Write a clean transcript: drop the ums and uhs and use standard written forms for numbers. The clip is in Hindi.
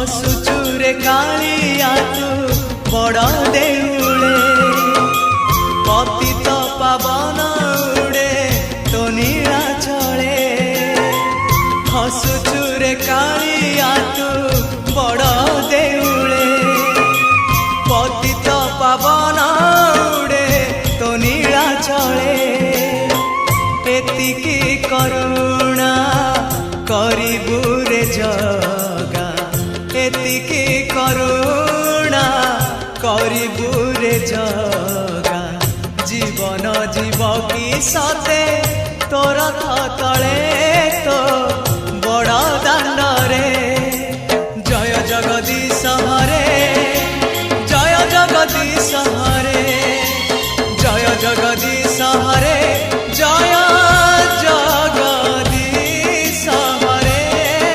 हसुचुरे कालिया तू बड़ देउले पतित पावन उड़े तो नीला चले हसुचुरे कालिया तू बड़ देउले पतित पावन उड़े तो नीला चले एतिकी करुणा करिबु रे जगा एतिकी करुणा करिबु रे जगा जीवन जीव की सते तोर तले तो